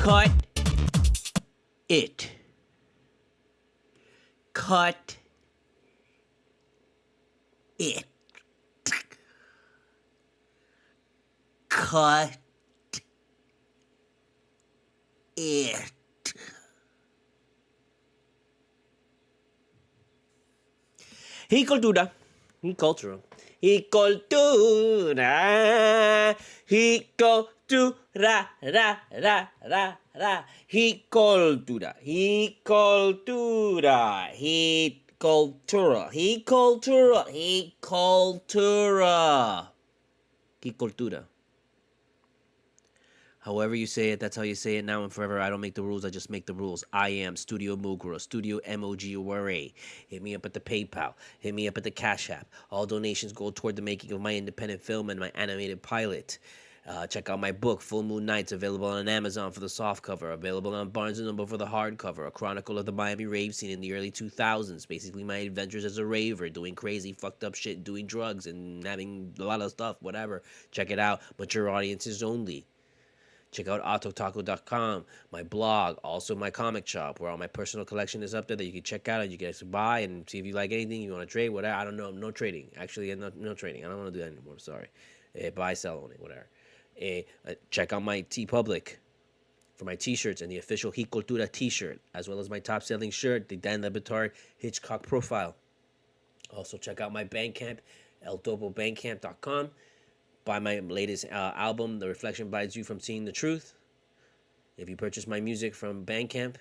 Cut it. Cut it. Cut it. He cultura. He cultura. He cultura. He cultura. Ra, ra, ra, ra. He cultura. He cultura. He cultura. He cultura. He cultura. He cultura. However you say it, that's how you say it now and forever. I don't make the rules, I just make the rules. I am Studio Mogura, Studio M-O-G-U-R-A. Hit me up at the PayPal. Hit me up at the CashApp. All donations go toward the making of my independent film and my animated pilot. Check out my book, Full Moon Nights, available on Amazon for the softcover, available on Barnes & Noble for the hardcover, a chronicle of the Miami rave scene in the early 2000s, basically my adventures as a raver, doing crazy, fucked up shit, doing drugs, and having a lot of stuff, whatever. Check it out. Mature audiences only. Check out autotaco.com, my blog, also my comic shop, where all my personal collection is up there that you can check out and you can buy and see if you like anything, you want to trade, whatever. I don't know, no trading. Actually, no trading. I don't want to do that anymore. Sorry. Buy, sell, only, whatever. Check out my TeePublic for my t-shirts and the official He Cultura t-shirt, as well as my top-selling shirt, the Dan Le Batard Hitchcock profile. Also, check out my Bandcamp, eldobobandcamp.com. Buy my latest album, The Reflection Bites You from Seeing the Truth. If you purchase my music from Bandcamp,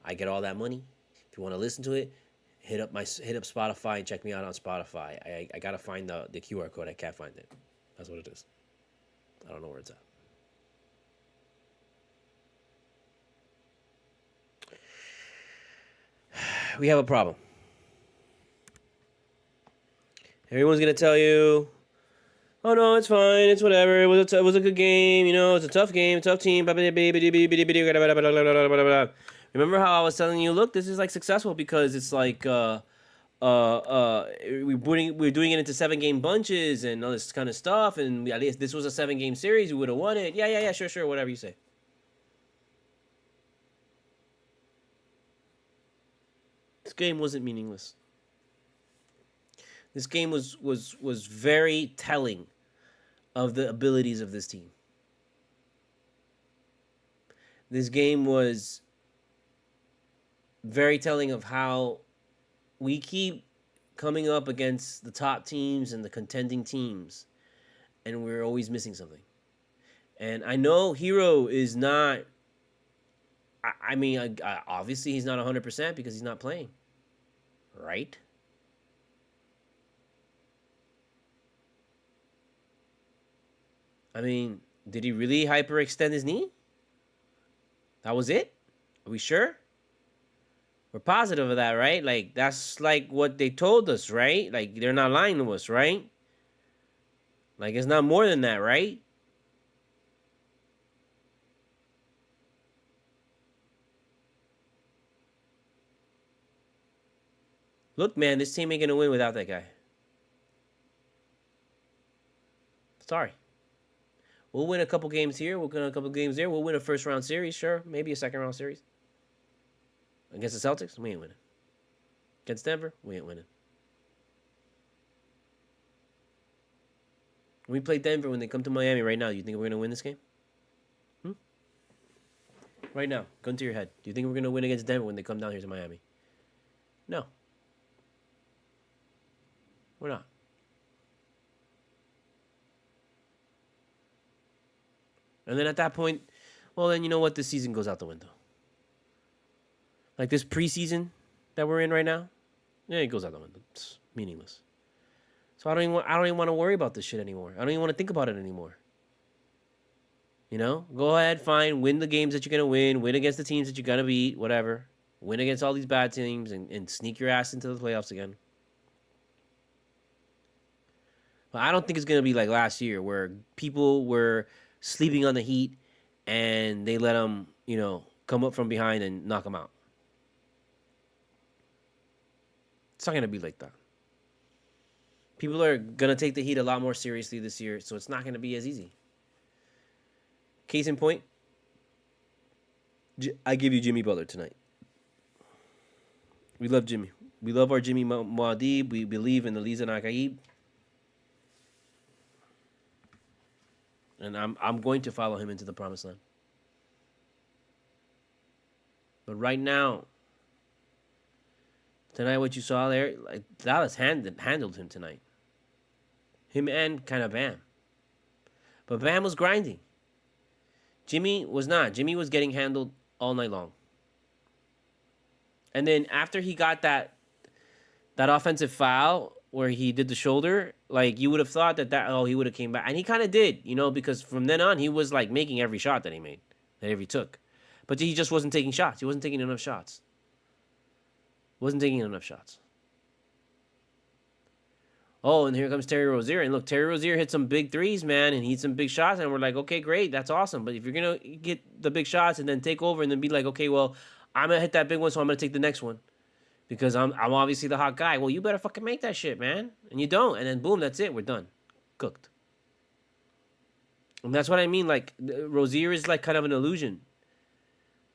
I get all that money. If you want to listen to it, hit up Spotify and check me out on Spotify. I gotta find the QR code. I can't find it. That's what it is. I don't know where it's at. We have a problem. Everyone's gonna tell you, oh no, it's fine, it's whatever. It was a good game, you know. It's a tough game, tough team. Remember how I was telling you, look, this is like successful because it's like we're doing it into 7-game bunches and all this kind of stuff. And at least this was a 7-game series, we would have won it. Yeah, sure, whatever you say. This game wasn't meaningless. This game was very telling of the abilities of this team. This game was very telling of how we keep coming up against the top teams and the contending teams, and we're always missing something. And I know Hero is not, I mean, obviously he's not 100% because he's not playing, right? I mean, did he really hyperextend his knee? That was it? Are we sure? We're positive of that, right? Like, that's like what they told us, right? Like, they're not lying to us, right? Like, it's not more than that, right? Look, man, this team ain't gonna win without that guy. Sorry. We'll win a couple games here. We'll win a couple games there. We'll win a first-round series, sure. Maybe a second-round series. Against the Celtics, we ain't winning. Against Denver, we ain't winning. When we play Denver, when they come to Miami right now, you think we're going to win this game? Right now, gun to your head. Do you think we're going to win against Denver when they come down here to Miami? No. We're not. And then at that point, well, then you know what? This season goes out the window. Like this preseason that we're in right now, yeah, it goes out the window. It's meaningless. So I don't even want to worry about this shit anymore. I don't even want to think about it anymore. You know, go ahead, fine, win the games that you're gonna win against the teams that you're gonna beat, whatever. Win against all these bad teams and sneak your ass into the playoffs again. But I don't think it's gonna be like last year where people were sleeping on the Heat and they let them, you know, come up from behind and knock them out. It's not going to be like that. People are going to take the Heat a lot more seriously this year, so it's not going to be as easy. Case in point, I give you Jimmy Butler tonight. We love Jimmy. We love our Jimmy Muad'Dib. We believe in the Liza Nakaib. And I'm going to follow him into the promised land. But right now, tonight, what you saw there, like Dallas handled him tonight. Him and kind of Bam. But Bam was grinding. Jimmy was not. Jimmy was getting handled all night long. And then after he got that offensive foul where he did the shoulder, like you would have thought that he would have came back. And he kind of did, you know, because from then on he was like making every shot that he made, that he took. But he just wasn't taking shots. He wasn't taking enough shots. Oh, and here comes Terry Rozier. And look, Terry Rozier hit some big threes, man, and he hit some big shots. And we're like, okay, great. That's awesome. But if you're going to get the big shots and then take over and then be like, okay, well, I'm going to hit that big one, so I'm going to take the next one. Because I'm obviously the hot guy. Well, you better fucking make that shit, man. And you don't. And then boom, that's it. We're done. Cooked. And that's what I mean. Like, Rozier is like kind of an illusion.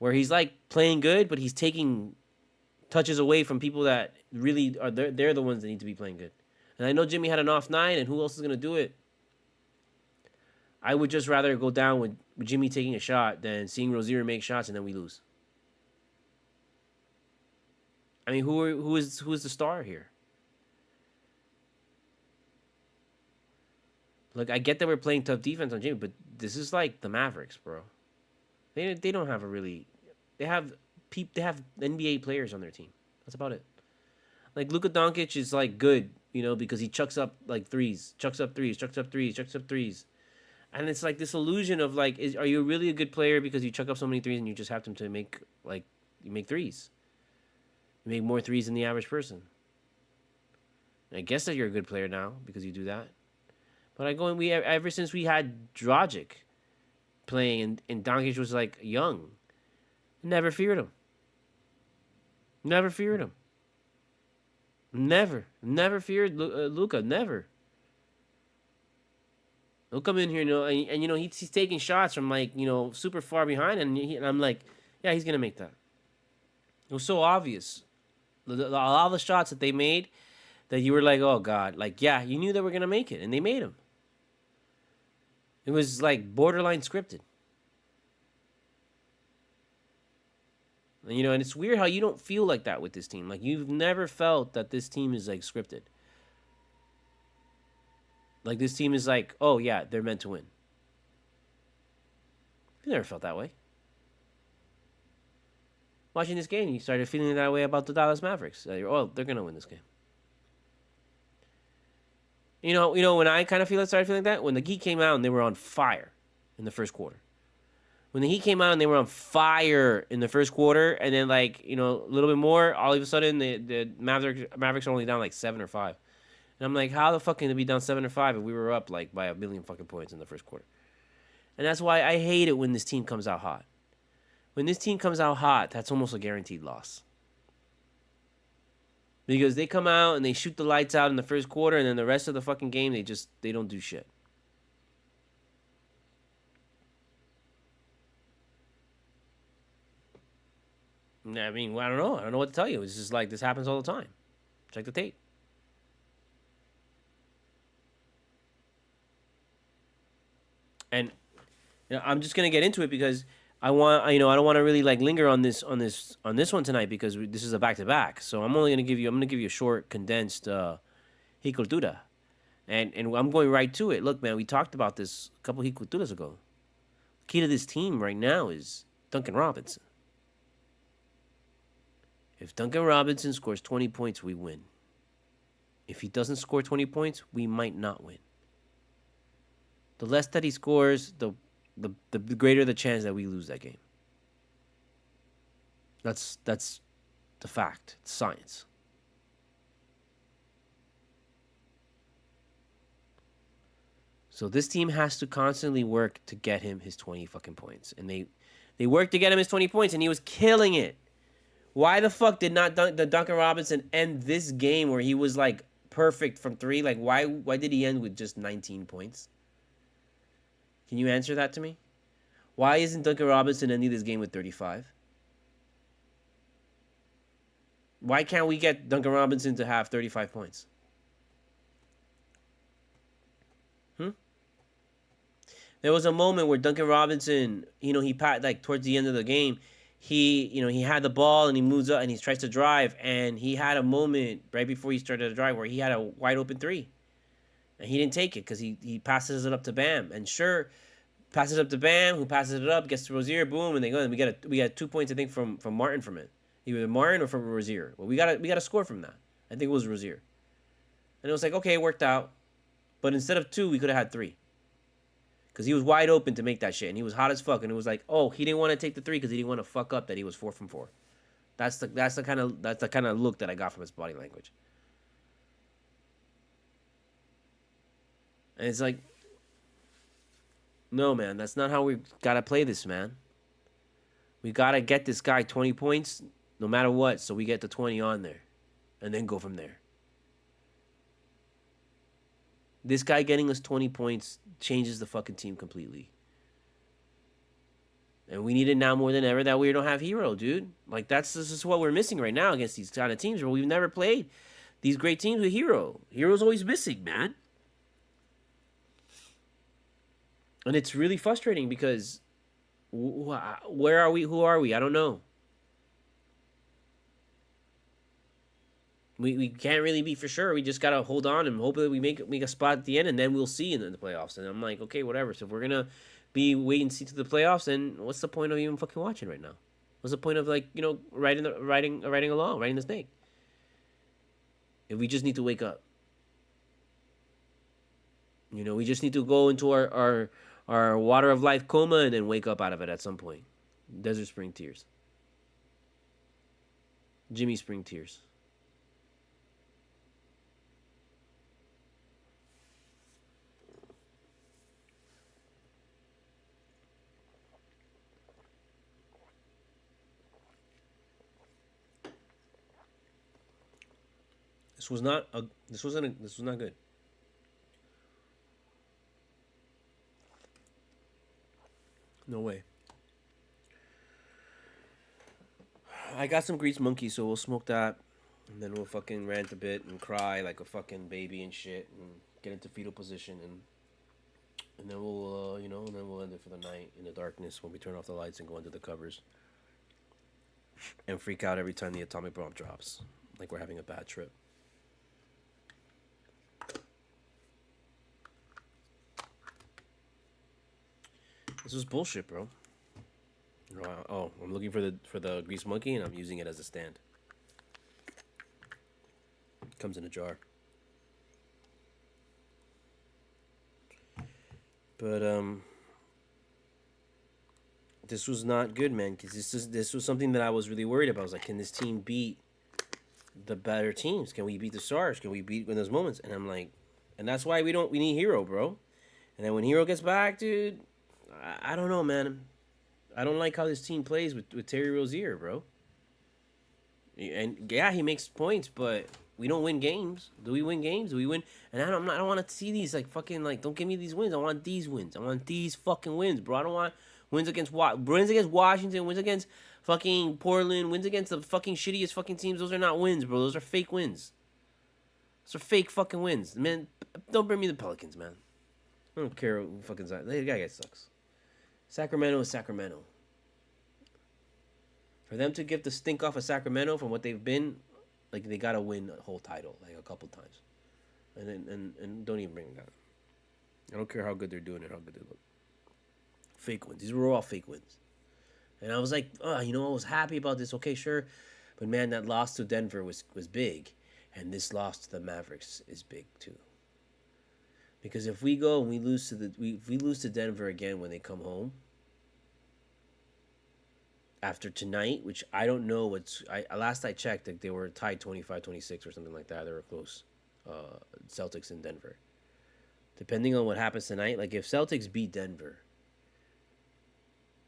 Where he's like playing good, but he's taking touches away from people that really are, they're the ones that need to be playing good. And I know Jimmy had an off night, and who else is going to do it? I would just rather go down with Jimmy taking a shot than seeing Rozier make shots and then we lose. I mean, who is the star here? Look, I get that we're playing tough defense on Jimmy, but this is like the Mavericks, bro. They don't have a really. They have NBA players on their team. That's about it. Like Luka Doncic is like good, you know, because he chucks up like threes, chucks up threes. And it's like this illusion of like, are you really a good player because you chuck up so many threes and you just have them to make like you make threes? You make more threes than the average person. And I guess that you're a good player now because you do that. But ever since we had Dragic playing and Doncic was like young, never feared him. Never feared Luka. Never. He'll come in here, you know, and you know he's taking shots from like, you know, super far behind, and I'm like, yeah, he's gonna make that. It was so obvious. All the shots that they made, that you were like, oh god, like yeah, you knew they were gonna make it, and they made them. It was like borderline scripted. And, you know, and it's weird how you don't feel like that with this team. Like you've never felt that this team is like scripted. Like this team is like, oh yeah, they're meant to win. You never felt that way. Watching this game, you started feeling that way about the Dallas Mavericks. Oh, they're gonna win this game. You know, when I kind of started feeling that when the Heat came out and they were on fire in the first quarter. When the Heat came out and they were on fire in the first quarter, and then like, you know, a little bit more, all of a sudden the Mavericks are only down like 7 or 5. And I'm like, how the fuck can they be down 7 or 5 if we were up like by a million fucking points in the first quarter? And that's why I hate it when this team comes out hot. When this team comes out hot, that's almost a guaranteed loss. Because they come out and they shoot the lights out in the first quarter, and then the rest of the fucking game, they don't do shit. I mean, I don't know. I don't know what to tell you. It's just like this happens all the time. Check the tape. And you know, I'm just gonna get into it because I don't want to really like linger on this one tonight because this is a back to back. So I'm gonna give you a short, condensed Cultura, and I'm going right to it. Look, man, we talked about this a couple Culturas ago. The key to this team right now is Duncan Robinson. If Duncan Robinson scores 20 points, we win. If he doesn't score 20 points, we might not win. The less that he scores, the greater the chance that we lose that game. That's the fact. It's science. So this team has to constantly work to get him his 20 fucking points. And they worked to get him his 20 points, and he was killing it. Why the fuck did not Duncan Robinson end this game where he was like perfect from 3? Like why did he end with just 19 points? Can you answer that to me? Why isn't Duncan Robinson ending this game with 35? Why can't we get Duncan Robinson to have 35 points? There was a moment where Duncan Robinson, he pat like towards the end of the game, he had the ball and he moves up and he tries to drive, and he had a moment right before he started to drive where he had a wide open three, and he didn't take it because he passes it up to Bam, and sure, passes up to Bam, who passes it up, gets to Rozier, boom, and they go. And we got 2 points I think from Martin from it, either Martin or from Rozier. Well, we got a score from that. I think it was Rozier, and it was like, okay, it worked out, but instead of 2, we could have had 3. Because he was wide open to make that shit. And he was hot as fuck. And it was like, oh, he didn't want to take the 3 because he didn't want to fuck up that he was 4 from 4. That's the kind of look that I got from his body language. And it's like, no, man, that's not how we gotta play this, man. We gotta get this guy 20 points no matter what, so we get the 20 on there. And then go from there. This guy getting us 20 points changes the fucking team completely. And we need it now more than ever that we don't have Hero, dude. Like, this is what we're missing right now against these kind of teams where we've never played these great teams with Hero. Hero's always missing, man. And it's really frustrating because where are we? Who are we? I don't know. We can't really be for sure. We just gotta hold on and hope that we make a spot at the end, and then we'll see in the playoffs. And I'm like, okay, whatever. So if we're gonna be wait and see to the playoffs, then what's the point of even fucking watching right now? What's the point of riding the snake? If we just need to wake up, we just need to go into our water of life coma and then wake up out of it at some point. Desert Spring tears. Jimmy Spring tears. This was not good. No way. I got some grease monkey, so we'll smoke that, and then we'll fucking rant a bit and cry like a fucking baby and shit, and get into fetal position, and then we'll and then we'll end it for the night in the darkness when we turn off the lights and go under the covers, and freak out every time the atomic bomb drops, like we're having a bad trip. This is bullshit, bro. Oh, I'm looking for the grease monkey and I'm using it as a stand. It comes in a jar. But this was not good, man. Because this was something that I was really worried about. I was like, can this team beat the better teams? Can we beat the Stars? Can we beat in those moments? And I'm like, and that's why we need Hero, bro. And then when Hero gets back, dude, I don't know, man. I don't like how this team plays with Terry Rozier, bro. And yeah, he makes points, but we don't win games. Do we win games? Do we win? And I don't want to see these fucking don't give me these wins. I want these wins. I want these fucking wins, bro. I don't want wins against Washington, wins against fucking Portland, wins against the fucking shittiest fucking teams. Those are not wins, bro. Those are fake wins. Those are fake fucking wins, man. Don't bring me the Pelicans, man. I don't care who fucking the guy sucks. Sacramento is Sacramento. For them to get the stink off of Sacramento from what they've been, they gotta win a whole title a couple times, and don't even bring them down. I don't care how good they're doing it, how good they look. Fake wins. These were all fake wins, and I was like, I was happy about this. Okay, sure, but man, that loss to Denver was big, and this loss to the Mavericks is big too. Because if we go and we lose to Denver again when they come home after tonight, which I don't know last I checked, they were tied 25-26 or something like that. They were close. Celtics in Denver. Depending on what happens tonight, if Celtics beat Denver,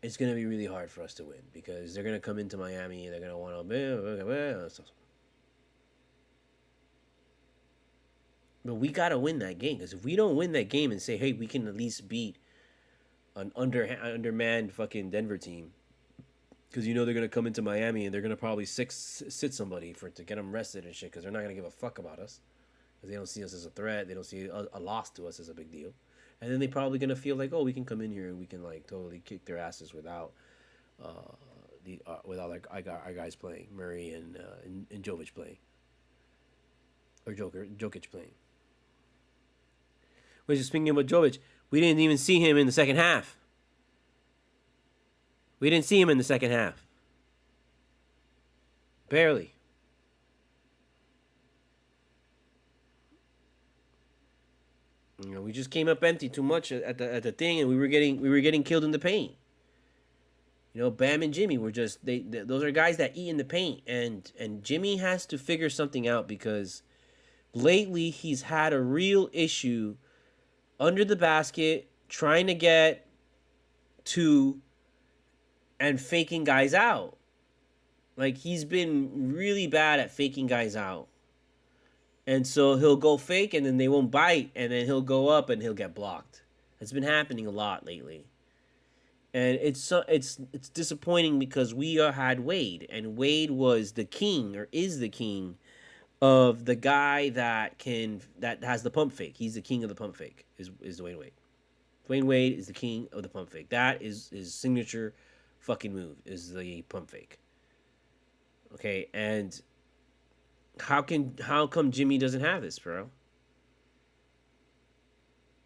it's going to be really hard for us to win because they're going to come into Miami and they're going to want to. But we got to win that game because if we don't win that game and say, hey, we can at least beat an undermanned fucking Denver team, because you know they're gonna come into Miami and they're gonna probably sit somebody to get them rested and shit, because they're not gonna give a fuck about us, because they don't see us as a threat. They don't see a loss to us as a big deal, and then they probably gonna feel like, oh, we can come in here and we can like totally kick their asses without without like our guys playing, Murray and Jovic playing, or Jokic playing. Which is, speaking about Jovic, we didn't even see him in the second half. We didn't see him in the second half. Barely. You know, we just came up empty too much at the thing, and we were getting killed in the paint. You know, Bam and Jimmy were just those are guys that eat in the paint, and Jimmy has to figure something out, because lately he's had a real issue under the basket trying to get to and faking guys out. Like, he's been really bad at faking guys out. And so he'll go fake and then they won't bite, and then he'll go up and he'll get blocked. It's been happening a lot lately. And it's disappointing, because we had Wade, and Wade was the king, or is the king, of the guy that has the pump fake. He's the king of the pump fake. Is Dwayne Wade. Dwayne Wade is the king of the pump fake. That is his signature fucking move, is the pump fake. Okay, and how come Jimmy doesn't have this, bro?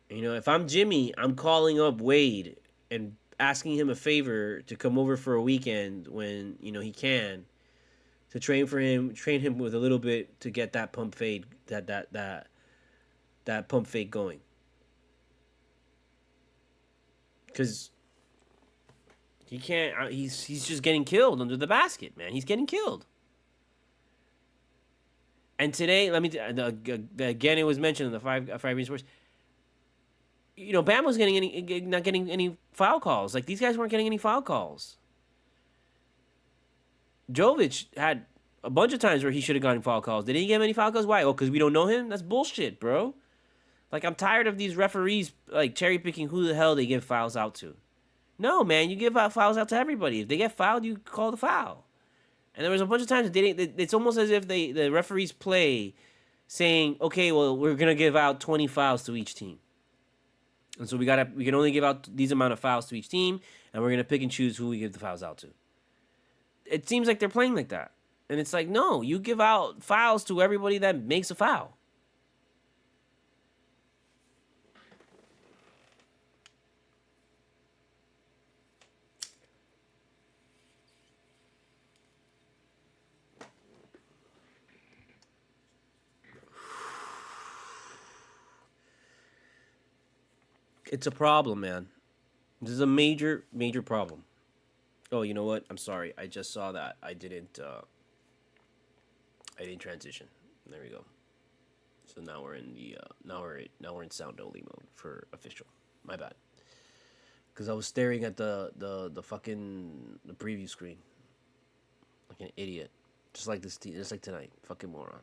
You know, if I'm Jimmy, I'm calling up Wade and asking him a favor to come over for a weekend when, you know, he can, to train him with a little bit to get that pump fade, that pump fake going. Because he can't. He's just getting killed under the basket, man. He's getting killed. And today, again, it was mentioned in the five Reasons Sports. You know, Bam was not getting any foul calls. Like, these guys weren't getting any foul calls. Jovic had a bunch of times where he should have gotten foul calls. Did he get any foul calls? Why? Oh, because we don't know him? That's bullshit, bro. Like, I'm tired of these referees, like, cherry picking who the hell they give fouls out to. No, man, you give out fouls out to everybody. If they get fouled, you call the foul. And there was a bunch of times it's almost as if the referees play saying, okay, well, we're gonna give out 20 fouls to each team. And so we can only give out these amount of fouls to each team, and we're gonna pick and choose who we give the fouls out to. It seems like they're playing like that. And it's like, no, you give out fouls to everybody that makes a foul. It's a problem, man. This is a major, major problem. Oh, you know what? I'm sorry. I just saw that. I didn't transition. There we go. So now we're in the now we're in sound only mode for official. My bad. Because I was staring at the fucking the preview screen like an idiot, just like just like tonight. Fucking moron.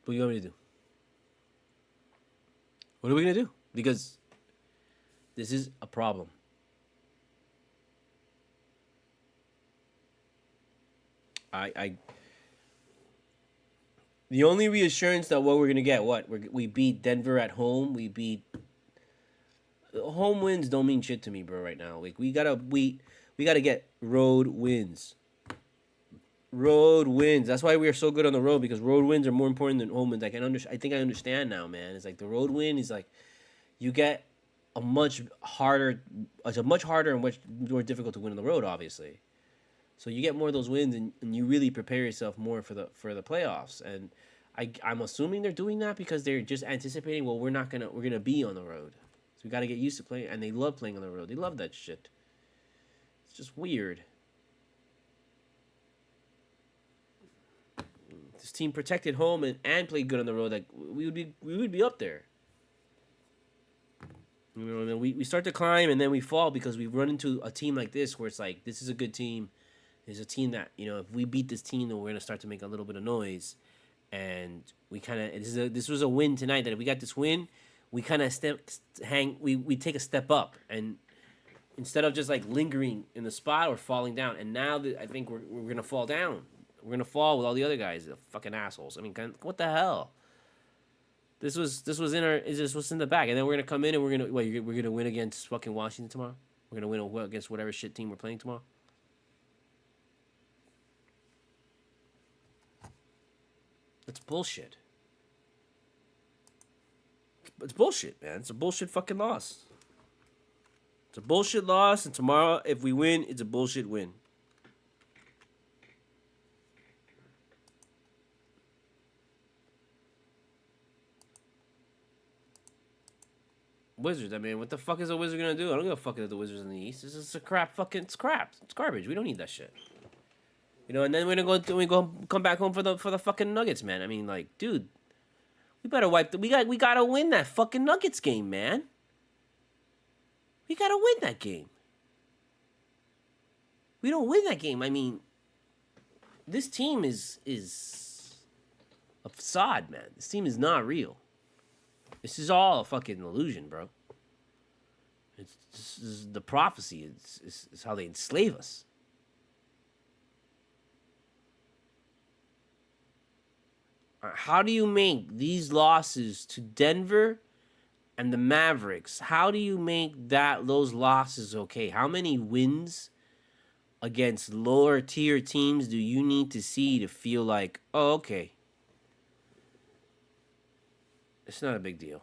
What do you want me to do? What are we gonna do? Because this is a problem. The only reassurance that what we're gonna get, we beat Denver at home. We beat home wins don't mean shit to me, bro. Right now, like we gotta get road wins. Road wins. That's why we are so good on the road, because road wins are more important than home wins. I think I understand now, man. It's like the road win is like you get it's much harder and much more difficult to win on the road, obviously. So you get more of those wins, and you really prepare yourself more for the playoffs. And I'm assuming they're doing that because they're just anticipating, well, we're gonna be on the road, so we got to get used to playing. And they love playing on the road. They love that shit. It's just weird. This team protected home and played good on the road. Like we would be up there. You know, and then we start to climb and then we fall because we run into a team like this where it's like, this is a good team. There's a team that, you know, if we beat this team, then we're gonna start to make a little bit of noise. and we kind of this was a win tonight. That if we got this win, we kind of we take a step up, and instead of just like lingering in the spot or falling down. And now I think we're gonna fall down. We're gonna fall with all the other guys, the fucking assholes. I mean, what the hell? This was in the back, and then we're gonna come in and we're gonna win against fucking Washington tomorrow. We're gonna win against whatever shit team we're playing tomorrow. That's bullshit. It's bullshit, man. It's a bullshit fucking loss. It's a bullshit loss, and tomorrow, if we win, it's a bullshit win. Wizards, I mean, what the fuck is a Wizard gonna do? I don't give a fuck at the Wizards in the East. This is a crap fucking, it's crap. It's garbage. We don't need that shit. You know, and then we're gonna come back home for the fucking Nuggets, man. I mean, like, dude, we better we gotta win that fucking Nuggets game, man. We gotta win that game. We don't win that game. I mean, this team is a facade, man. This team is not real. This is all a fucking illusion, bro. This is the prophecy. It's how they enslave us. How do you make these losses to Denver and the Mavericks? How do you make those losses okay? How many wins against lower tier teams do you need to see to feel like, oh, okay, it's not a big deal?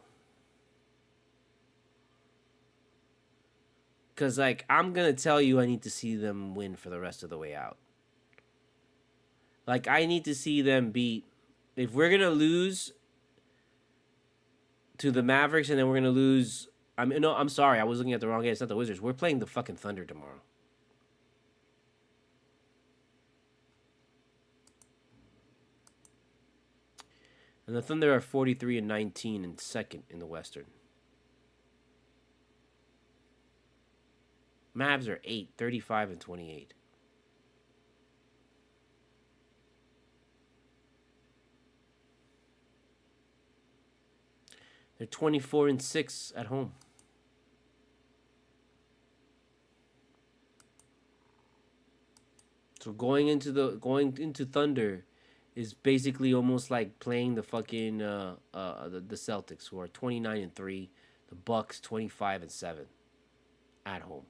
Because, like, I'm going to tell you I need to see them win for the rest of the way out. Like, I need to see them beat. If we're going to lose to the Mavericks and then we're going to lose. I'm sorry. I was looking at the wrong game. It's not the Wizards. We're playing the fucking Thunder tomorrow. And the Thunder are 43-19 and second in the Western. Mavs are 35-28. They're 24-6 at home. So going into Thunder is basically almost like playing the fucking the Celtics, who are 29-3, the Bucks 25-7 at home.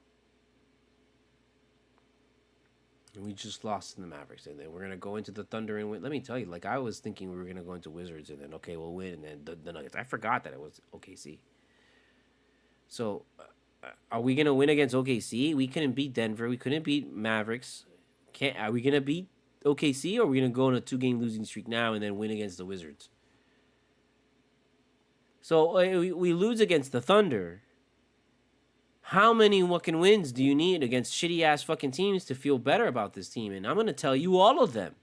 And we just lost in the Mavericks, and then we're gonna go into the Thunder and win. Let me tell you, like, I was thinking we were gonna go into Wizards, and then okay, we'll win, and then the Nuggets. I forgot that it was OKC. So, are we gonna win against OKC? We couldn't beat Denver. We couldn't beat Mavericks. Are we gonna beat OKC, or are we gonna go on a 2-game losing streak now and then win against the Wizards? So we lose against the Thunder. How many fucking wins do you need against shitty ass fucking teams to feel better about this team? And I'm gonna tell you all of them.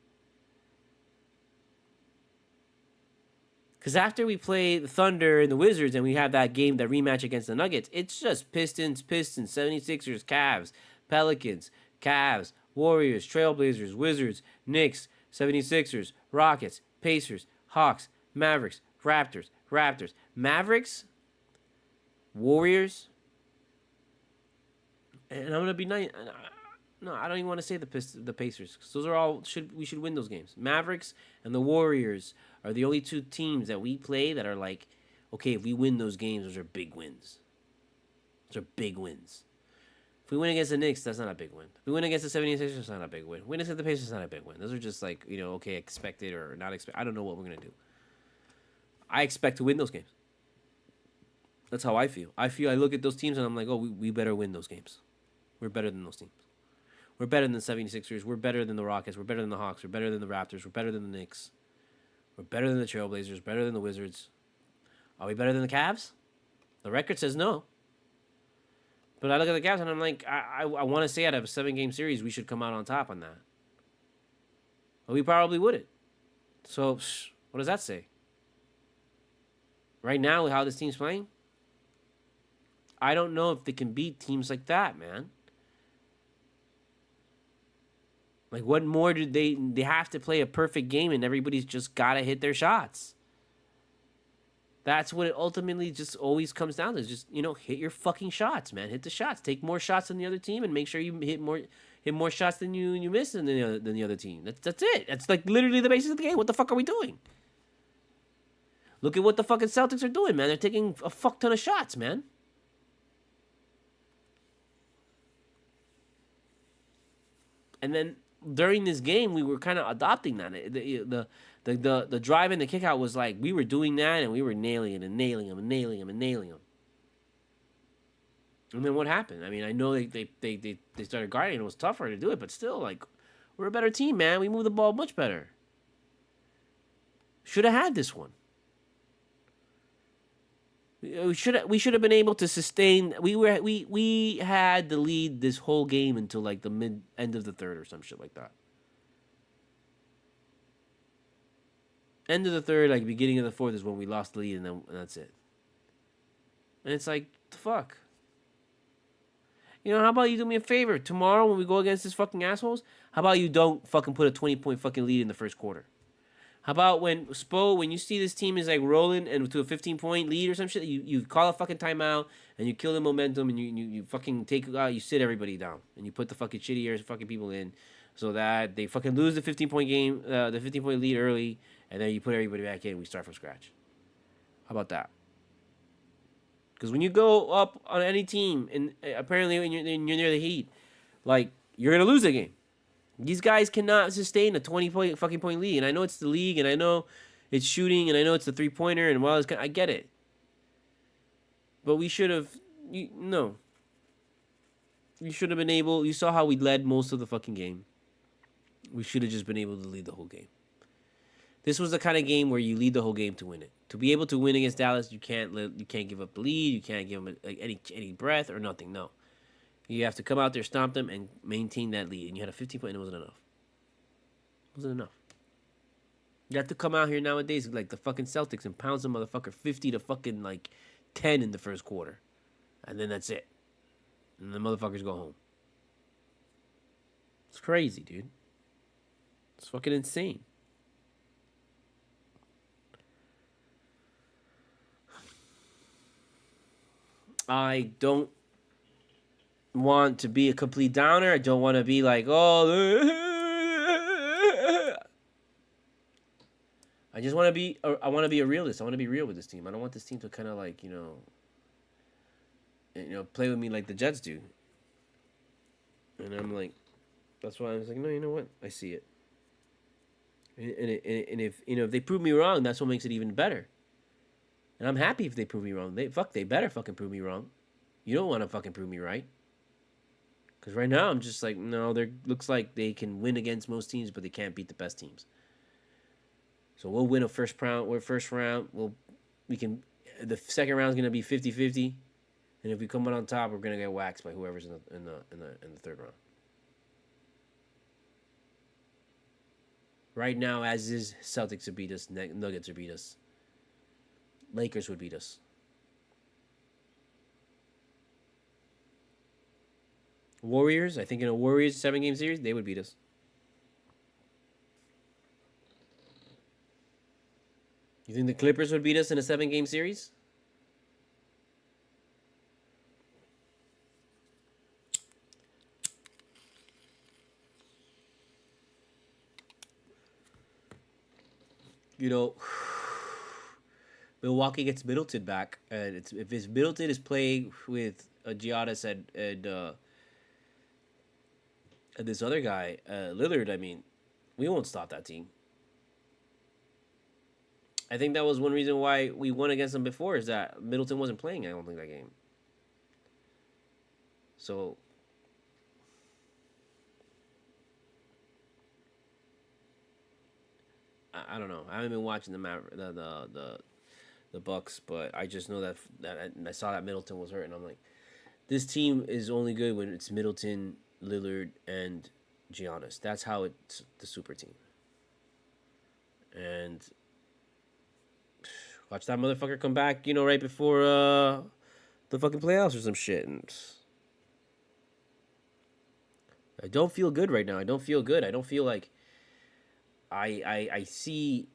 Because after we play the Thunder and the Wizards and we have that game, that rematch against the Nuggets, it's just Pistons, 76ers, Cavs, Pelicans, Cavs, Warriors, Trailblazers, Wizards, Knicks, 76ers, Rockets, Pacers, Hawks, Mavericks, Raptors, Mavericks, Warriors. And I'm going to be nice. No, I don't even want to say the Pacers. Because those are all, we should win those games. Mavericks and the Warriors are the only two teams that we play that are like, okay, if we win those games, those are big wins. Those are big wins. If we win against the Knicks, that's not a big win. If we win against the 76ers, that's not a big win. Win against the Pacers, that's not a big win. Those are just like, okay, expected or not expected. I don't know what we're going to do. I expect to win those games. That's how I feel. I look at those teams and I'm like, oh, we better win those games. We're better than those teams. We're better than the 76ers. We're better than the Rockets. We're better than the Hawks. We're better than the Raptors. We're better than the Knicks. We're better than the Trailblazers. Better than the Wizards. Are we better than the Cavs? The record says no. But I look at the Cavs and I'm like, I want to say out of a 7-game series, we should come out on top on that. But we probably wouldn't. So, what does that say? Right now, with how this team's playing, I don't know if they can beat teams like that, man. Like, what more do they have to play a perfect game and everybody's just gotta hit their shots. That's what it ultimately just always comes down to. Is just, hit your fucking shots, man. Hit the shots. Take more shots than the other team and make sure you hit more shots than you miss than the other team. That's it. That's like literally the basis of the game. What the fuck are we doing? Look at what the fucking Celtics are doing, man. They're taking a fuck ton of shots, man. And then during this game, we were kind of adopting that. The drive and the kick out was like we were doing that, and we were nailing it and nailing them and nailing them and nailing them. And then what happened? I mean, I know they started guarding. It was tougher to do it, but still, like, we're a better team, man. We move the ball much better. Should have had this one. We should have been able to sustain. We had the lead this whole game until like the end of the third or some shit like that. End of the third, like beginning of the fourth is when we lost the lead, and that's it. And it's like, the fuck. How about you do me a favor tomorrow when we go against these fucking assholes? How about you don't fucking put a 20-point fucking lead in the first quarter? How about when you see this team is like rolling and to a 15-point lead or some shit, you call a fucking timeout and you kill the momentum and you fucking you sit everybody down and you put the fucking shitty fucking people in so that they fucking lose the 15-point game, the 15-point lead early, and then you put everybody back in and we start from scratch. How about that? Because when you go up on any team, and apparently when you're near the Heat, like, you're gonna lose the game. These guys cannot sustain a 20-point fucking point lead. And I know it's the league, and I know it's shooting, and I know it's the 3-pointer, and I get it. But we should have, no. You should have been able, you saw how we led most of the fucking game. We should have just been able to lead the whole game. This was the kind of game where you lead the whole game to win it. To be able to win against Dallas, you can't give up the lead, you can't give them any breath or nothing, no. You have to come out there, stomp them, and maintain that lead. And you had a 15-point, and it wasn't enough. It wasn't enough. You have to come out here nowadays like the fucking Celtics and pound some motherfucker 50 to fucking like 10 in the first quarter. And then that's it. And the motherfuckers go home. It's crazy, dude. It's fucking insane. I don't want to be a complete downer. I don't want to be like, I just want to be. I want to be a realist. I want to be real with this team. I don't want this team to kind of like play with me like the Jets do. And I'm like, that's why I was like, no, you know what? I see it. And if they prove me wrong, that's what makes it even better. And I'm happy if they prove me wrong. They better fucking prove me wrong. You don't want to fucking prove me right. Because right now I'm just like, no, looks like they can win against most teams, but they can't beat the best teams. So we'll win a first round. The second round is gonna be 50-50, and if we come out on top, we're gonna get waxed by whoever's in the third round. Right now, as is, Celtics would beat us, Nuggets would beat us, Lakers would beat us. Warriors, I think in a Warriors 7-game series, they would beat us. You think the Clippers would beat us in a 7-game series? Milwaukee gets Middleton back, and if Middleton is playing with Giannis and this other guy, Lillard, I mean, we won't stop that team. I think that was one reason why we won against them before, is that Middleton wasn't playing, I don't think, that game. So I don't know. I haven't been watching the Bucks, but I just know that I saw that Middleton was hurt, and I'm like, this team is only good when it's Middleton, Lillard, and Giannis. That's how it's the super team. And watch that motherfucker come back, right before the fucking playoffs or some shit. And I don't feel good right now. I don't feel good. I don't feel like I see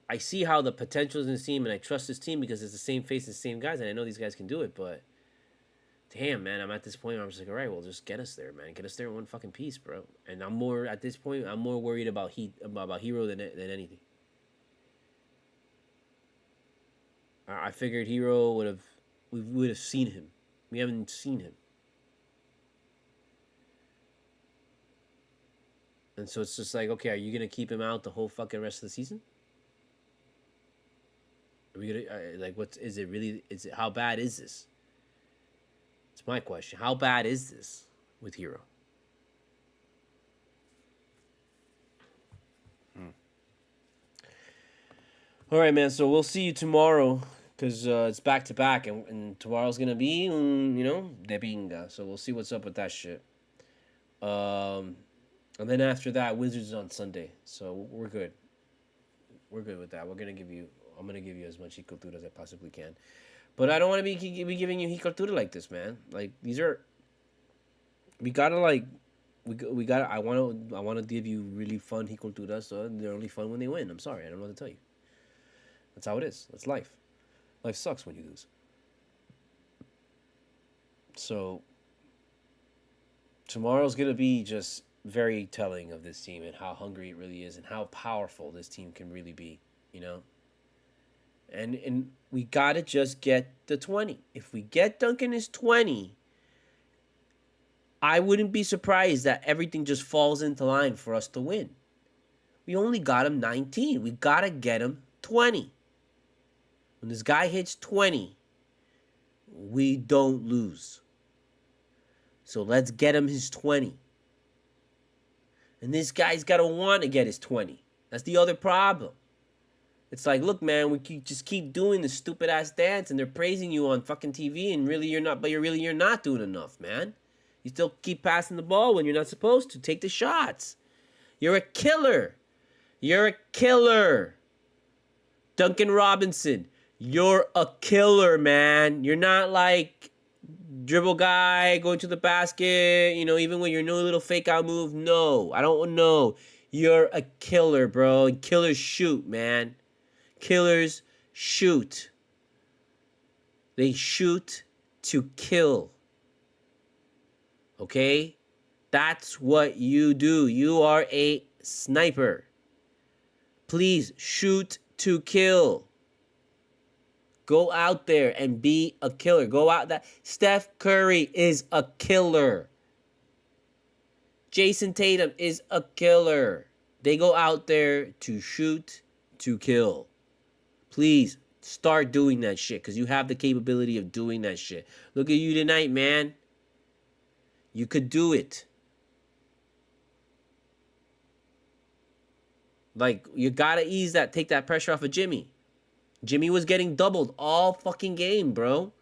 how the potential is in this team, and I trust this team because it's the same face, the same guys, and I know these guys can do it. But damn, man, I'm at this point where I'm just like, all right, well, just get us there, man. Get us there in one fucking piece, bro. And I'm more at this point. I'm more worried about Hero than anything. I figured Hero we would have seen him. We haven't seen him. And so it's just like, okay, are you gonna keep him out the whole fucking rest of the season? Are we gonna like what is it really? Is it how bad is this? It's my question. How bad is this with Hero? All right, man. So we'll see you tomorrow because it's back to back, and tomorrow's gonna be, de pinga. So we'll see what's up with that shit. And then after that, Wizards is on Sunday, so we're good. We're good with that. I'm gonna give you as much Cultura as I possibly can, but I don't want to be giving you Cultura like this, man. Like these are, we gotta like, we gotta. I want to give you really fun Cultura, so they're only fun when they win. I'm sorry, I don't know what to tell you. That's how it is. That's life. Life sucks when you lose. So tomorrow's gonna be just very telling of this team and how hungry it really is and how powerful this team can really be, And we gotta just get the 20. If we get Duncan his 20, I wouldn't be surprised that everything just falls into line for us to win. We only got him 19. We gotta get him 20. When this guy hits 20, we don't lose. So let's get him his 20. And this guy's got to want to get his 20. That's the other problem. It's like, look, man, just keep doing this stupid ass dance and they're praising you on fucking TV and really you're not, but you're not doing enough, man. You still keep passing the ball when you're not supposed to. Take the shots. You're a killer. You're a killer. Duncan Robinson, you're a killer, man. You're not like dribble guy going to the basket, even when you're no little fake out move. No, I don't know. You're a killer, bro. And killers shoot, man. Killers shoot. They shoot to kill. Okay? That's what you do. You are a sniper. Please shoot to kill. Go out there and be a killer. Go out that Steph Curry is a killer. Jason Tatum is a killer. They go out there to shoot, to kill. Please start doing that shit because you have the capability of doing that shit. Look at you tonight, man. You could do it. Like, you gotta take that pressure off of Jimmy. Jimmy was getting doubled all fucking game, bro.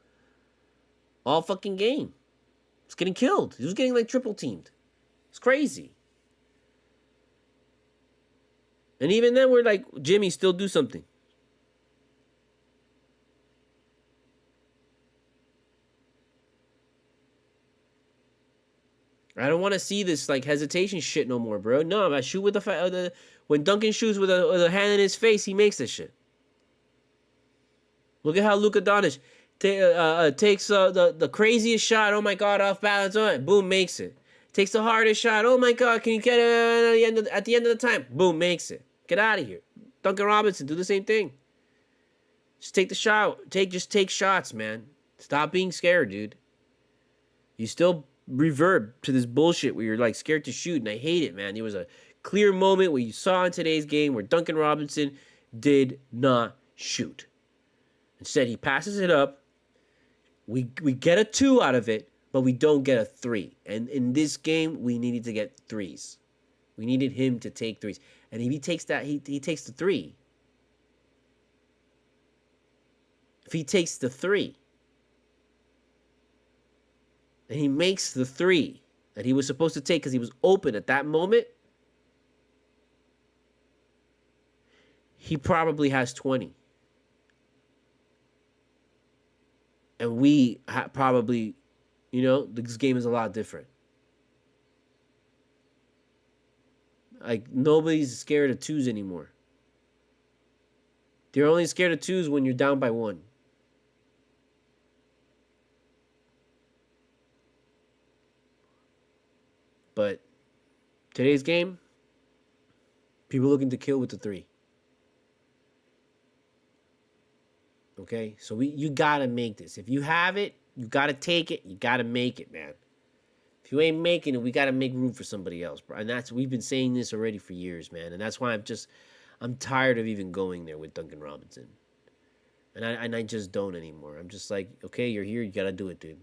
All fucking game. He was getting killed. He was getting like triple teamed. It's crazy. And even then, we're like, Jimmy, still do something. I don't want to see this like hesitation shit no more, bro. No, I shoot with the when Duncan shoots with a hand in his face, he makes this shit. Look at how Luka Doncic takes the craziest shot. Oh my God, off balance on it. Boom, makes it. Takes the hardest shot. Oh my God, can you get it at the end of the time? Boom, makes it. Get out of here. Duncan Robinson, do the same thing. Just take the shot. Just take shots, man. Stop being scared, dude. You still revert to this bullshit where you're like scared to shoot, and I hate it, man. There was a clear moment where you saw in today's game where Duncan Robinson did not shoot. Instead, he passes it up. We get a 2 out of it, but we don't get a 3. And in this game, we needed to get 3s. We needed him to take 3s. And if he takes that, he takes the 3. If he takes the 3, and he makes the 3 that he was supposed to take because he was open at that moment, he probably has 20. And we probably, this game is a lot different. Like nobody's scared of twos anymore. They're only scared of twos when you're down by one. But today's game, people looking to kill with the three. Okay, so you gotta make this. If you have it, you gotta take it. You gotta make it, man. If you ain't making it, we gotta make room for somebody else, bro. And we've been saying this already for years, man. And that's why I'm tired of even going there with Duncan Robinson. And I just don't anymore. I'm just like, okay, you're here, you gotta do it, dude.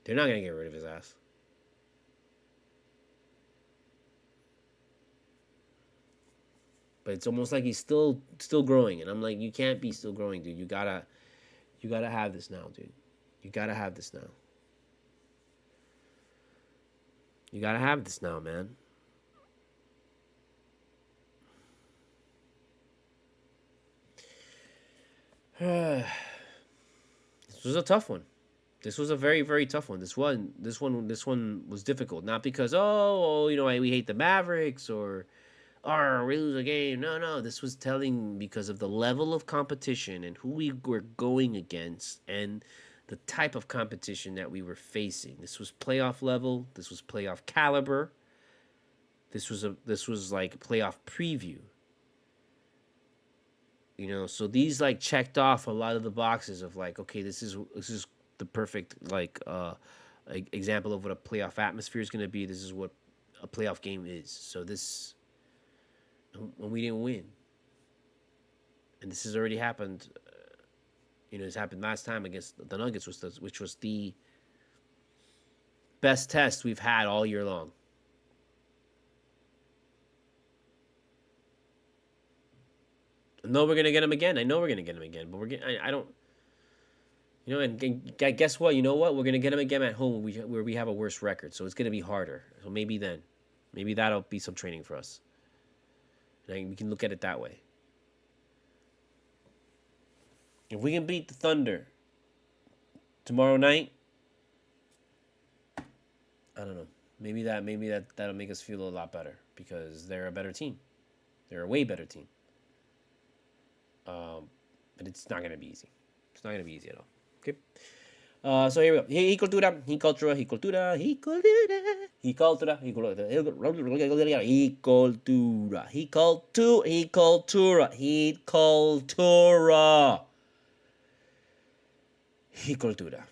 They're not gonna get rid of his ass. But it's almost like he's still growing, and I'm like, you can't be still growing, dude. You gotta have this now, dude. You gotta have this now. You gotta have this now, man. This was a tough one. This was a very, very tough one. This one was difficult. Not because we hate the Mavericks or we lose a game. No. This was telling because of the level of competition and who we were going against and the type of competition that we were facing. This was playoff level. This was playoff caliber. This was like a playoff preview. So these like checked off a lot of the boxes of like, okay, this is the perfect like example of what a playoff atmosphere is going to be. This is what a playoff game is. So this, when we didn't win, and this has already happened. It's happened last time against the Nuggets, which was the best test we've had all year long. No, we're gonna get him again. I know we're gonna get him again, but I don't. And guess what? You know what? We're gonna get him again at home where we have a worse record, so it's gonna be harder. So maybe that'll be some training for us. And we can look at it that way. If we can beat the Thunder tomorrow night, I don't know. Maybe that'll make us feel a lot better because they're a better team. They're a way better team. But it's not gonna be easy. It's not gonna be easy at all. Okay. So here we go. He cultura, he cultura, he cultura, he cultura, he cultura, he cultura, he cultura, he cultura, he cultura, he cultura, he cultura.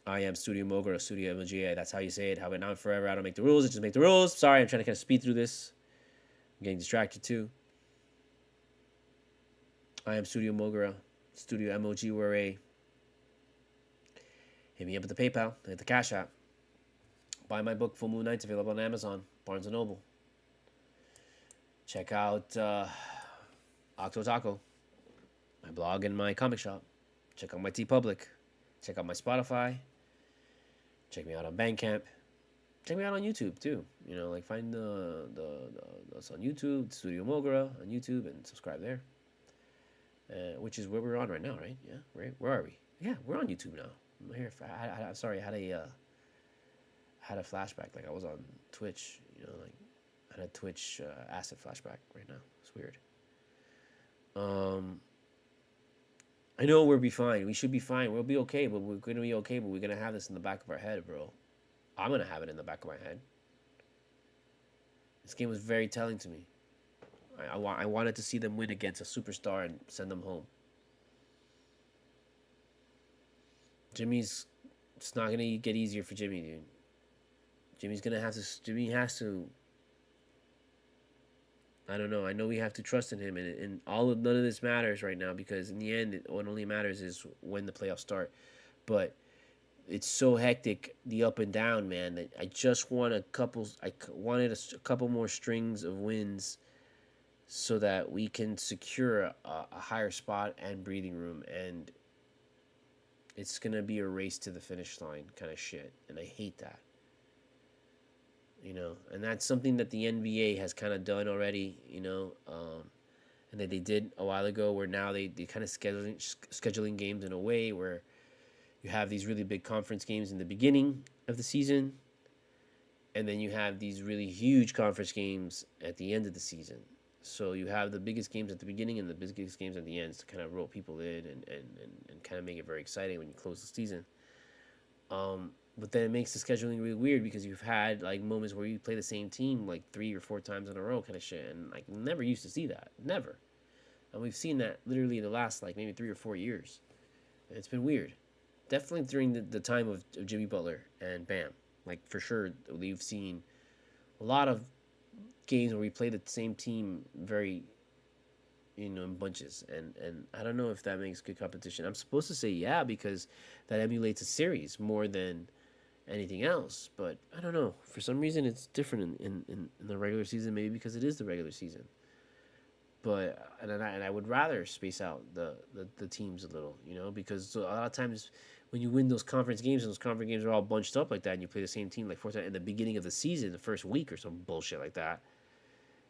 I am studiomogura, studiomogura. That's how you say it. How about now and forever? I don't make the rules. I just make the rules. Sorry, I'm trying to kind of speed through this. I'm getting distracted too. I am studiomogura. studiomogura. Hit me up at the PayPal. Hit the CashApp. Buy my book, Full Moon Nights, available on Amazon, Barnes & Noble. Check out Octo Taco, my blog and my comic shop. Check out my TeePublic. Check out my Spotify. Check me out on Bandcamp. Check me out on YouTube too. Like find us on YouTube, Studio Mogura on YouTube, and subscribe there. Which is where we're on right now, right? Yeah, right. Where are we? Yeah, we're on YouTube now. I'm here. Sorry, I had a flashback. Like I was on Twitch. Like I had a Twitch acid flashback right now. It's weird. I know we'll be fine. We should be fine. We'll be okay, but we're going to be okay, but we're going to have this in the back of our head, bro. I'm going to have it in the back of my head. This game was very telling to me. I wanted to see them win against a superstar and send them home. It's not going to get easier for Jimmy, dude. Jimmy has to, I don't know. I know we have to trust in him, and none of this matters right now because in the end, what only matters is when the playoffs start. But it's so hectic, the up and down, man. That I just want I wanted a couple more strings of wins, so that we can secure a higher spot and breathing room. And it's gonna be a race to the finish line kind of shit, and I hate that. And that's something that the NBA has kind of done already, and that they did a while ago, where now they kind of scheduling games in a way where you have these really big conference games in the beginning of the season, and then you have these really huge conference games at the end of the season. So you have the biggest games at the beginning and the biggest games at the end to kind of roll people in and kind of make it very exciting when you close the season. But then it makes the scheduling really weird because you've had like moments where you play the same team like 3 or 4 times in a row, kind of shit, and like never used to see that, never. And we've seen that literally in the last like maybe 3 or 4 years. And it's been weird. Definitely during the time of Jimmy Butler and Bam, like for sure we've seen a lot of games where we play the same team very, in bunches, and I don't know if that makes good competition. I'm supposed to say yeah because that emulates a series more than anything else, but I don't know. For some reason, it's different in the regular season. Maybe because it is the regular season. But and I would rather space out the teams a little, because a lot of times when you win those conference games and those conference games are all bunched up like that, and you play the same team like 4 times in the beginning of the season, the first week or some bullshit like that,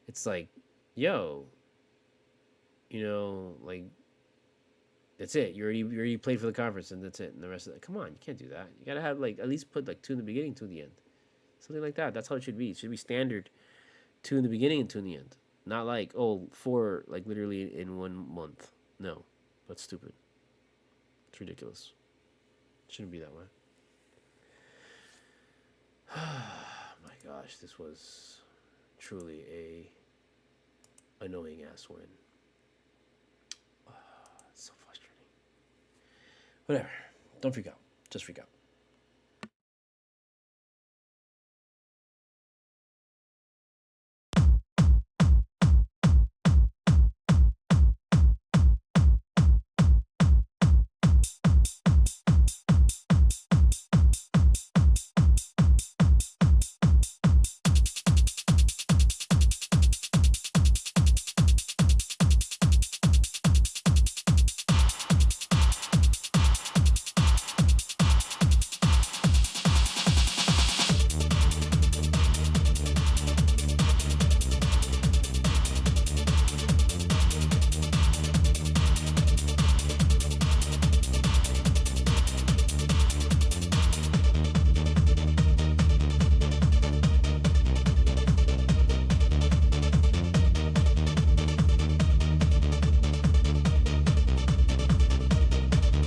it's like, yo, like that's it. You already played for the conference, and that's it. And the rest of it, come on, you can't do that. You gotta have like at least put like 2 in the beginning, 2 in the end, something like that. That's how it should be. It should be standard 2 in the beginning and 2 in the end. Not like, oh, 4 like literally in 1 month. No, that's stupid. It's ridiculous. It shouldn't be that way. My gosh, this was truly a annoying ass win. It's so frustrating. Whatever. Don't freak out. Just freak out.